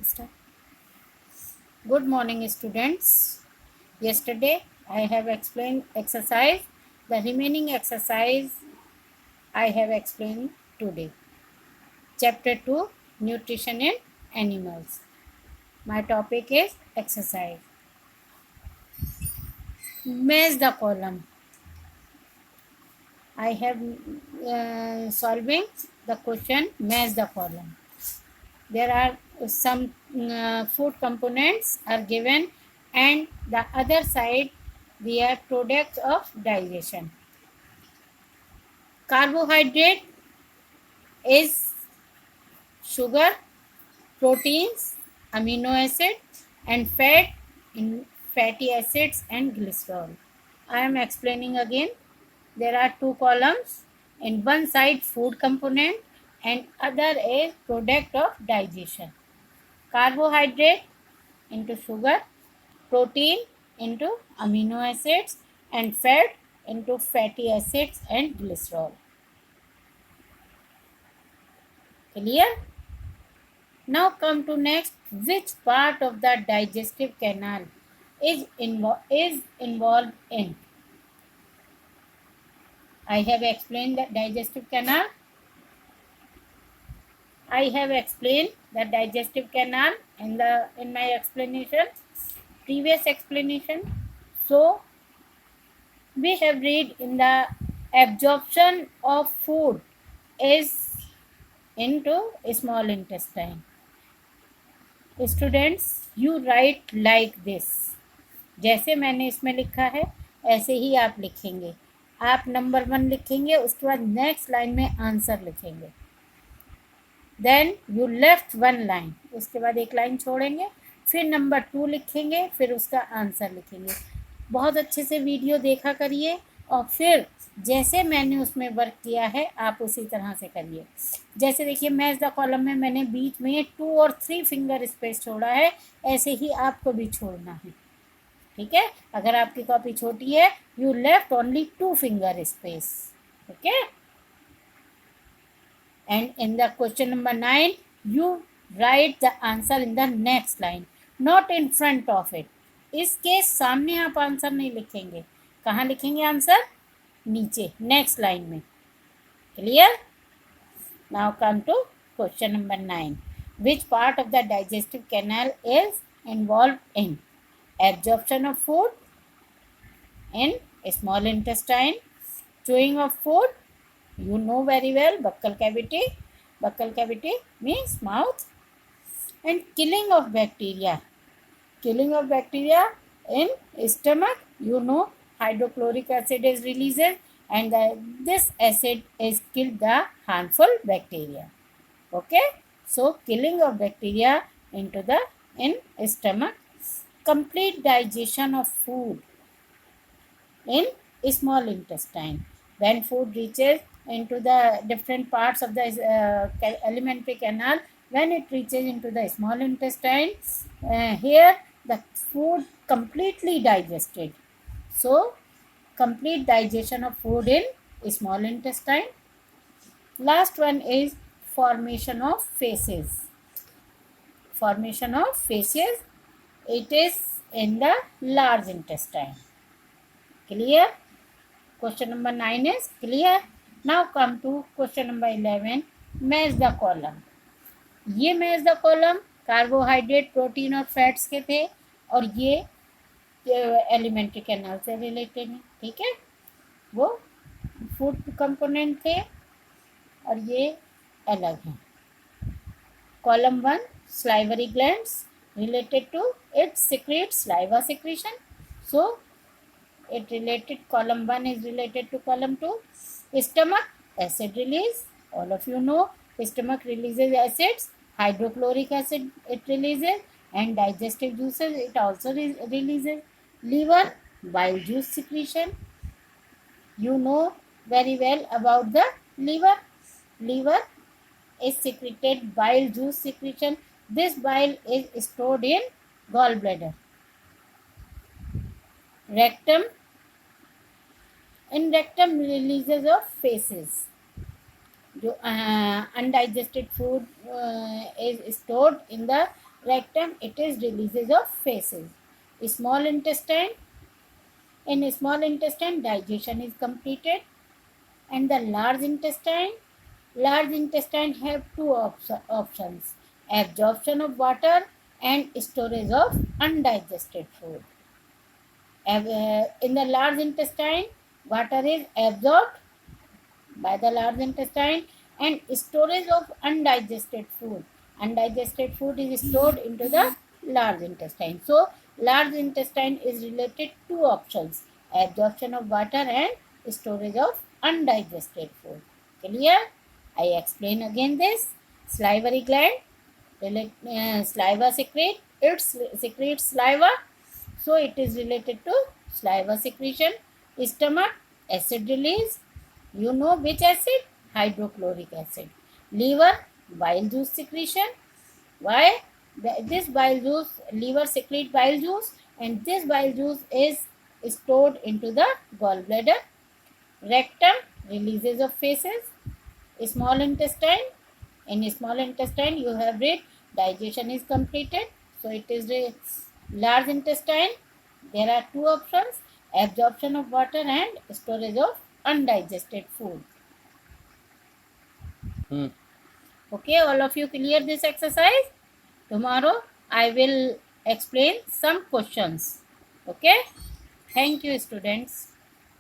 Start. Good morning, students. Yesterday I have explained exercise. The remaining exercise I have explained today. Chapter 2, Nutrition in Animals. My topic is exercise. Match the column. I have solving the question match the column. There are some food components are given, and the other side we have products of digestion. Carbohydrate is sugar, proteins, amino acid, and fat in fatty acids and glycerol. I am explaining again. There are two columns. In one side food component and other is product of digestion. Carbohydrate into sugar, protein into amino acids, and fat into fatty acids and glycerol. Clear? Now come to next. Which part of the digestive canal is involved in? I have explained the digestive canal. I have explained the digestive canal in my explanation, previous explanation. So we have read in the absorption of food is into small intestine. Students, you write like this. जैसे मैंने इसमें लिखा है ऐसे ही आप लिखेंगे. आप number 1 लिखेंगे, उसके बाद नेक्स्ट लाइन में आंसर लिखेंगे. देन यू लेफ्ट 1 लाइन, उसके बाद एक लाइन छोड़ेंगे, फिर नंबर 2 लिखेंगे, फिर उसका आंसर लिखेंगे. बहुत अच्छे से वीडियो देखा करिए और फिर जैसे मैंने उसमें वर्क किया है आप उसी तरह से करिए. जैसे देखिए मैच द कॉलम में मैंने बीच में 2 और 3 फिंगर स्पेस छोड़ा है, ऐसे ही आपको भी छोड़ना है. ठीक है, अगर आपकी कॉपी छोटी है you left only 2 finger space. Okay, and in the question number 9 you right the answer in the next line, not in front of it. इसके सामने आप आंसर नहीं लिखेंगे. कहाँ लिखेंगे आंसर? नीचे, नेक्स्ट लाइन में. Clear? Now come to question number 9. Which part of the digestive canal is involve in absorption of food in small intestine, chewing of food, you know very well, buccal cavity means mouth, and killing of bacteria in stomach, you know, hydrochloric acid is released and this acid is killed the harmful bacteria. Okay, so killing of bacteria into the in stomach. Complete digestion of food in small intestine. When food reaches into the different parts of the alimentary canal, when it reaches into the small intestine, here the food completely digested. So complete digestion of food in small intestine. Last one is formation of feces. Formation of feces, it is in the large intestine. Clear? Question number 9 is clear. Now come to question number 11. Match the column. ये match the column carbohydrate, protein और fats के थे और ये alimentary canal से related है. ठीक है, वो फूड कंपोनेंट थे और ये अलग हैं. Column 1 salivary glands, related to it secretes saliva secretion. So it related, column 1 is related to column 2. Stomach, acid release, all of you know stomach releases acids, hydrochloric acid it releases, and digestive juices it also releases. Liver, bile juice secretion, you know very well about the liver is secreted bile juice secretion. This bile is stored in gallbladder. Rectum, in rectum releases of feces. जो undigested food is stored in the Rectum, it is releases of feces. Small intestine, in small intestine digestion is completed. And the large intestine have two options: absorption of water and storage of undigested food. In the large intestine, water is absorbed by the large intestine and storage of undigested food. Undigested food is stored into the large intestine. So, large intestine is related to options: absorption of water and storage of undigested food. Clear? I explain again this. Salivary gland, saliva secrete, it secretes saliva, so it is related to saliva secretion. Stomach, acid release. You know which acid? Hydrochloric acid. Liver, bile juice secretion. Why? This bile juice, liver secrete bile juice, and this bile juice is stored into the gallbladder. Rectum, releases of feces. Small intestine, in small intestine you have read digestion is completed, so it is a large intestine. There are two options: absorption of water and storage of undigested food. Okay, all of you clear this exercise? Tomorrow I will explain some questions. Okay, thank you, students.